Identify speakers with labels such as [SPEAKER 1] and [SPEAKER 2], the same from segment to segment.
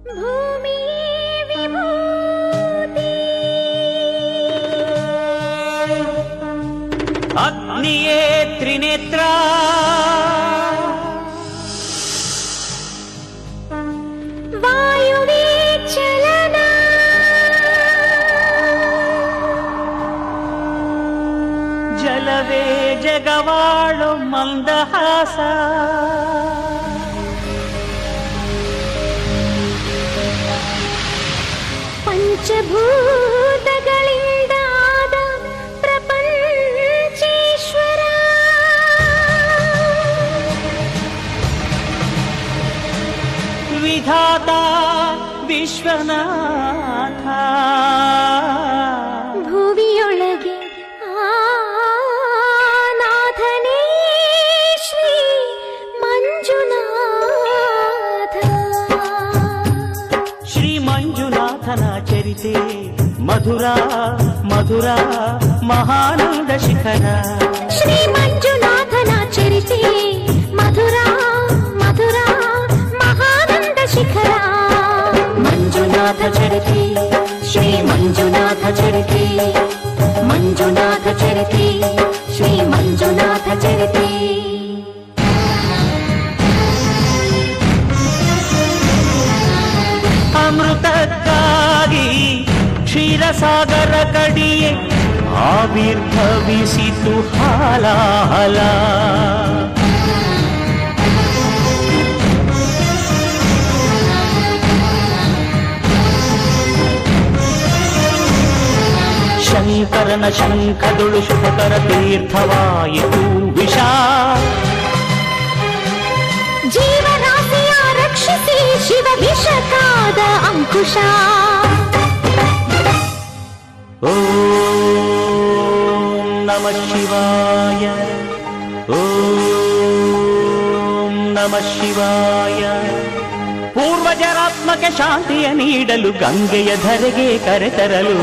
[SPEAKER 1] ಭೂಮಿ ವಿಭೂತಿ
[SPEAKER 2] ಅಗ್ನಿಯೇ ತ್ರಿನೇತ್ರ
[SPEAKER 1] ವಾಯುವೇ ಚಲನ
[SPEAKER 2] ಜಲವೇ ಜಗವಾಳು ಮಂದಹಾಸ
[SPEAKER 1] ಪಂಚಭೂತಗಳಿಂದಾದ ಪ್ರಪಂಚೇಶ್ವರ
[SPEAKER 2] ವಿಧಾತ ವಿಶ್ವನಾಥ
[SPEAKER 1] ಭುವಿಯೊಳಗೆ ನಾಥನೇ ಶ್ರೀ ಮಂಜುನಾಥ
[SPEAKER 2] ಶ್ರೀ ಮಂಜುನಾಥನ ಚರಿತೆ ಮಧುರ ಮಧುರ ಮಹಾನಂದ ಶಿಖರ
[SPEAKER 1] ಶ್ರೀ ಮಂಜುನಾಥನ ಚರಿತೆ ಮಧುರ ಮಧುರ ಮಹಾನಂದ ಶಿಖರ
[SPEAKER 3] ಮಂಜುನಾಥ ಚರಿತೆ ಶ್ರೀ ಮಂಜುನಾಥ ಚರಿತೆ ಮಂಜುನಾಥ ಚರಿತೆ ಶ್ರೀ ಮಂಜುನಾಥ ಚರಿತೆ
[SPEAKER 2] ಅಮೃತಕ್ಕಾಗಿ ಕ್ಷೀರಸಾಗರ ಕಡಿಯೆ ಆವಿರ್ಭವಿಸಿತು ಹಾಲಾಹಲ ಶಂಕರನ ಶಂಖದೊಳು ಶುಭಕರ ತೀರ್ಥವಾಯಿತು ವಿಷ
[SPEAKER 1] ಜೀವರಾಶಿಯ ರಕ್ಷಿಸಿ ಶಿವ ವಿಷಕಾದ ಅಂಕುಶ
[SPEAKER 2] ಓಂ ನಮಃ ಶಿವಾಯ ಓಂ ನಮಃ ಶಿವಾಯ ಪೂರ್ವಜರಾತ್ಮಕ ಶಾಂತಿಯ ನೀಡಲು ಗಂಗೆಯ ಧರೆಗೆ ಕರೆತರಲು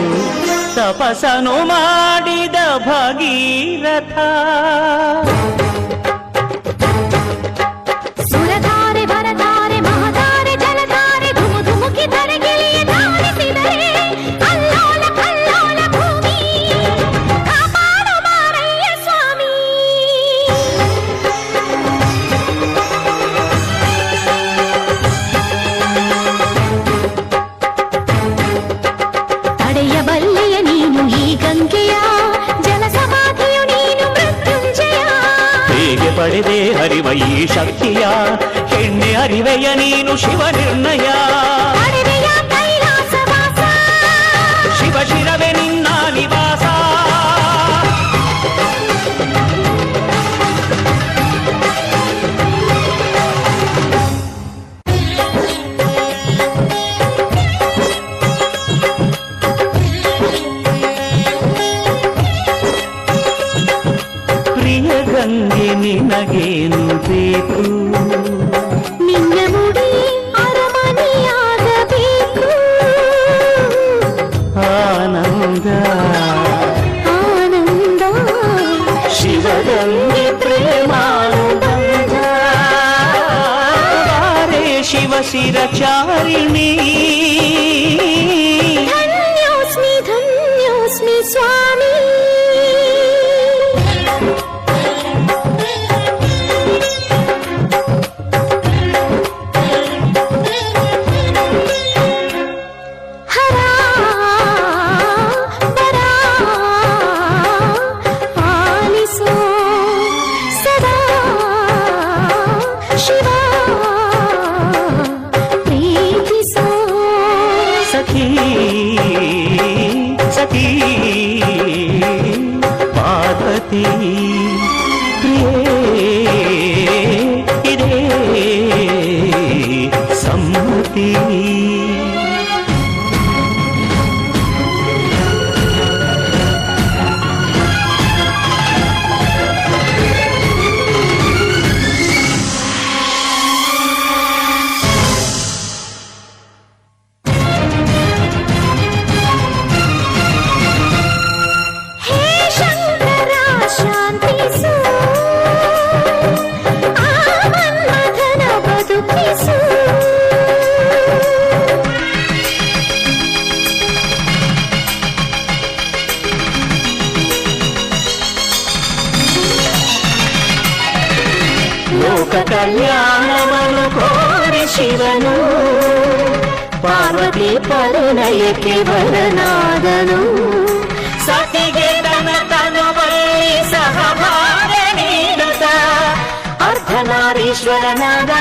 [SPEAKER 2] ತಪಸ್ಸನು ಮಾಡಿದ ಭಗೀರಥ
[SPEAKER 1] ಸುರಧಾರೆ ವರಧಾರೆ ಮಹಧಾರೆ ಜಲಧಾರೆ ಧುಮು ಧುಮುಕಿ ಧರೆಗಿಳಿಯ ಧಾರಿಸಿದರೆ ಅಲ್ಲೋಲ ಕಲ್ಲೋಲ ಭೂಮಿ ಕಾಪಾಡು ಮಾರಯ್ಯ ಸ್ವಾಮಿ ತಡೆಯಬಲ್ಲೆಯ ನೀನು ಈ ಗಂಗೆಯ ಜಲ ಸಮಾಧಿಯು ನೀನು ಮೃತ್ಯುಂಜಯ
[SPEAKER 2] ಹೇಗೆ ಪಡೆದೆ ಹರಿವ ಈ ಶಕ್ತಿಯ ಹೆಣ್ಣೆ ಅರಿವೆಯ ನೀನು ಶಿವ ನಿರ್ಣಯ
[SPEAKER 1] ಪಡೆದೆಯ ಕೈಲಾಸವಾಸ
[SPEAKER 2] ಶಿವ ಶಿರವೇ ನಿನ್ನ ನಿವಾಸ ಪ್ರಿಯ ಗಂಗೆ ನಿನಗೇನು ಬೇಕು
[SPEAKER 1] ನಿನ್ನ ಮುಡಿ ಅರಮನೆಯಾಗಬೇಕು
[SPEAKER 2] ಆನಂದ
[SPEAKER 1] ಆನಂದ
[SPEAKER 2] ಶಿವಗಂಗೆ ಪ್ರೇಮಾನುಬಂಧ ಬಾರೆ ಶಿವ ಶಿರಚಾರಿಣಿ
[SPEAKER 1] ಧನ್ಯೋಸ್ಮಿ ಧನ್ಯೋಸ್ಮಿ ಸ್ವಾಮಿ ಹರ ವರ ಪಾಲಿಸೋ ಸದಾ ಶಿವ ಪ್ರೀತಿಸೋ
[SPEAKER 2] ಸಖಿ ಸಖಿ
[SPEAKER 3] ಶಿವನು ಪಾರ್ವತಿ ಪರಿಣಯಕ್ಕೆ ವರನಾದನು ಸತಿಗೆ ತನುವಲ್ಲಿ ಸಹಭಾಗ ನೀಡುತ್ತ ಅರ್ಧನಾರೀಶ್ವರನಾದ